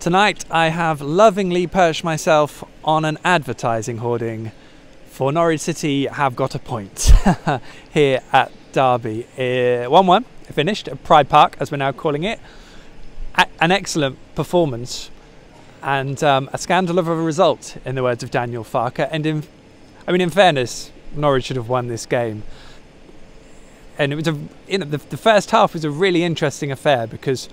Tonight I have lovingly perched myself on an advertising hoarding for Norwich City have got a point here at Derby. 1-1 finished at Pride Park, as we're now calling it. An excellent performance and a scandal of a result, in the words of Daniel Farke. And in fairness, Norwich should have won this game. And it was the first half was a really interesting affair because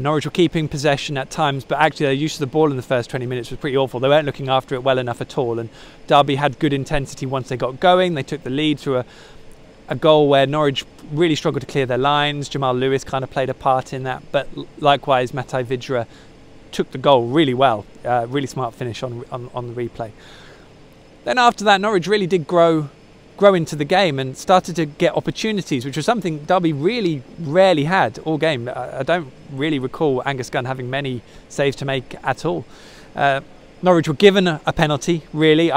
Norwich were keeping possession at times, but actually their use of the ball in the first 20 minutes was pretty awful. They weren't looking after it well enough at all, and Derby had good intensity once they got going. They took the lead through a goal where Norwich really struggled to clear their lines. Jamal Lewis kind of played a part in that, but likewise Matai Vydra took the goal really well. Really smart finish on the replay. Then after that, Norwich really did grow into the game and started to get opportunities, which was something Derby really rarely had all game. I don't really recall Angus Gunn having many saves to make at all. Norwich were given a penalty, really.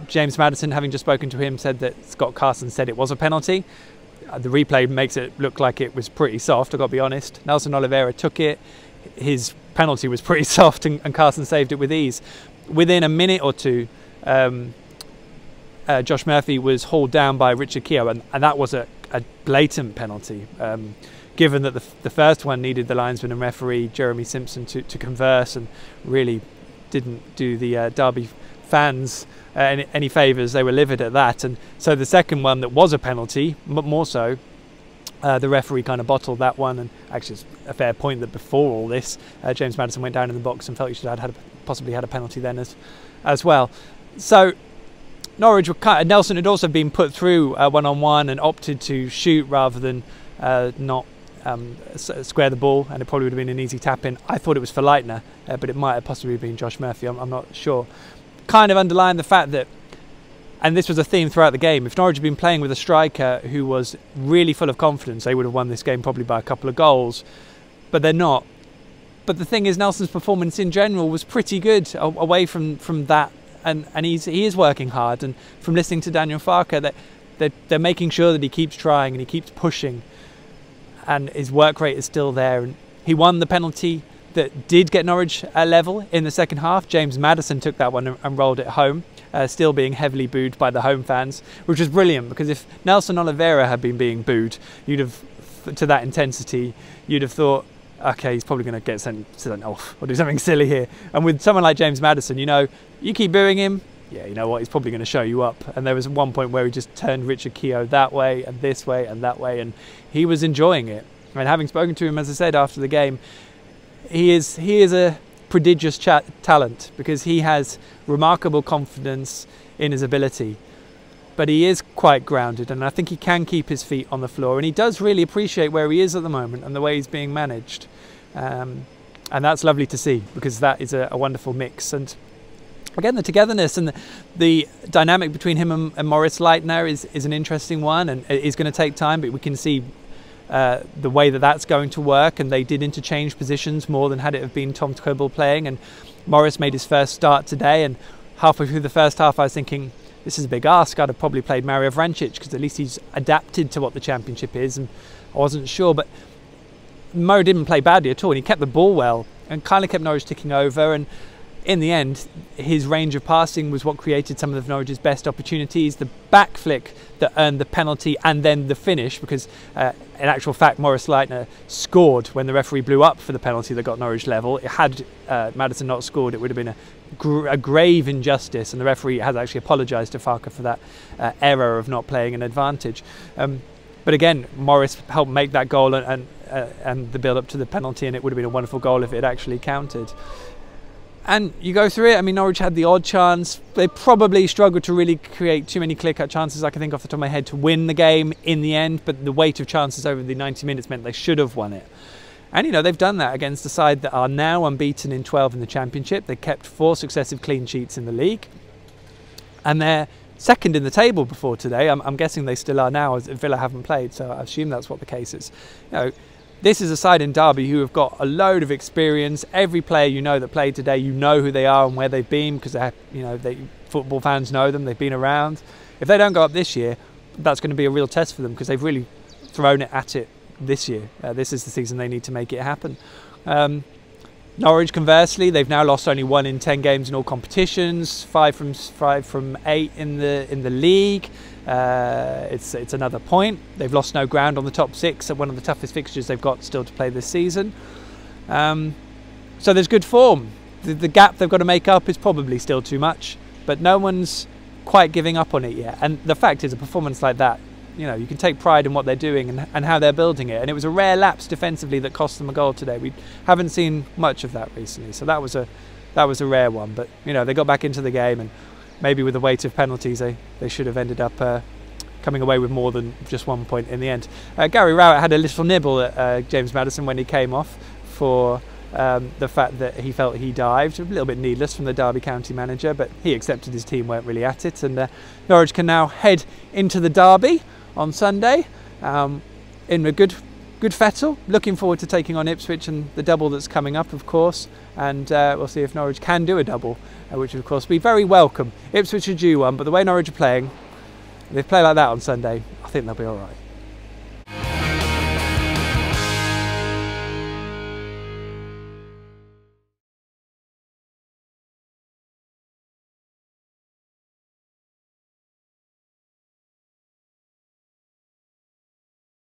James Maddison, having just spoken to him, said that Scott Carson said it was a penalty. The replay makes it look like it was pretty soft, I've got to be honest. Nelson Oliveira took it. His penalty was pretty soft and Carson saved it with ease. Within a minute or two, Josh Murphy was hauled down by Richard Keogh, and that was a blatant penalty. Given that the first one needed the linesman and referee Jeremy Simpson to converse, and really didn't do the Derby fans any favours. They were livid at that, and so the second one that was a penalty, more so, the referee kind of bottled that one. And actually it's a fair point that before all this, James Maddison went down in the box and felt he should have possibly had a penalty then as well. So Norwich were Nelson had also been put through one-on-one and opted to shoot rather than not square the ball, and it probably would have been an easy tap-in. I thought it was for Leitner, but it might have possibly been Josh Murphy, I'm not sure. Kind of underlined the fact that, and this was a theme throughout the game, if Norwich had been playing with a striker who was really full of confidence, they would have won this game probably by a couple of goals, but they're not. But the thing is, Nelson's performance in general was pretty good away from that. And he is working hard, and from listening to Daniel Farke, that they're making sure that he keeps trying and he keeps pushing, and his work rate is still there. And he won the penalty that did get Norwich a level in the second half. James Maddison took that one and rolled it home, still being heavily booed by the home fans, which was brilliant, because if Nelson Oliveira had been being booed, you'd have, to that intensity, you'd have thought, okay, he's probably going to get sent off or do something silly here. And with someone like James Maddison, you keep booing him, yeah, you know what, he's probably going to show you up. And there was one point where he just turned Richard Keogh that way and this way and that way, and he was enjoying it. And having spoken to him, as I said, after the game, he is a prodigious talent, because he has remarkable confidence in his ability. But he is quite grounded, and I think he can keep his feet on the floor, and he does really appreciate where he is at the moment and the way he's being managed. And that's lovely to see, because that is a wonderful mix. And again, the togetherness and the dynamic between him and Maurice Leitner is an interesting one, and it is going to take time, but we can see the way that's going to work. And they did interchange positions more than had it have been Tom Tuchel playing, and Maurice made his first start today, and halfway through the first half I was thinking, this is a big ask. I'd have probably played Mario Vrancic, because at least he's adapted to what the Championship is, and I wasn't sure. But Mo didn't play badly at all, and he kept the ball well and kind of kept Norwich ticking over. And in the end, his range of passing was what created some of Norwich's best opportunities. The back flick that earned the penalty, and then the finish, because in actual fact Maurice Leitner scored when the referee blew up for the penalty that got Norwich level. Had Maddison not scored, it would have been a grave injustice, and the referee has actually apologised to Farke for that error of not playing an advantage. But again, Maurice helped make that goal and the build up to the penalty, and it would have been a wonderful goal if it actually counted. And you go through it, I mean, Norwich had the odd chance. They probably struggled to really create too many clear-cut chances, I can think off the top of my head, to win the game in the end, but the weight of chances over the 90 minutes meant they should have won it. And, they've done that against a side that are now unbeaten in 12 in the Championship. They kept 4 successive clean sheets in the league. And they're second in the table before today. I'm guessing they still are now, as Villa haven't played, so I assume that's what the case is. This is a side in Derby who have got a load of experience. Every player that played today, who they are and where they've been, because football fans know them. They've been around. If they don't go up this year, that's going to be a real test for them, because they've really thrown it at it this year. This is the season they need to make it happen. Norwich, conversely, they've now lost only 1 in 10 games in all competitions, 5 from 8 in the league. It's another point. They've lost no ground on the top 6 at one of the toughest fixtures they've got still to play this season. So there's good form. The gap they've got to make up is probably still too much, but no one's quite giving up on it yet. And the fact is, a performance like that, you know, you can take pride in what they're doing and how they're building it. And it was a rare lapse defensively that cost them a goal today. We haven't seen much of that recently, so that was a rare one. But you know, they got back into the game, and maybe with the weight of penalties, they should have ended up coming away with more than just 1 point in the end. Gary Rowett had a little nibble at James Maddison when he came off for the fact that he felt he dived. A little bit needless from the Derby County manager, but he accepted his team weren't really at it, and Norwich can now head into the Derby on Sunday in a good fettle. Looking forward to taking on Ipswich and the double that's coming up, of course, and we'll see if Norwich can do a double, which would of course be very welcome. Ipswich are due one, but the way Norwich are playing, if they play like that on Sunday, I think they'll be all right.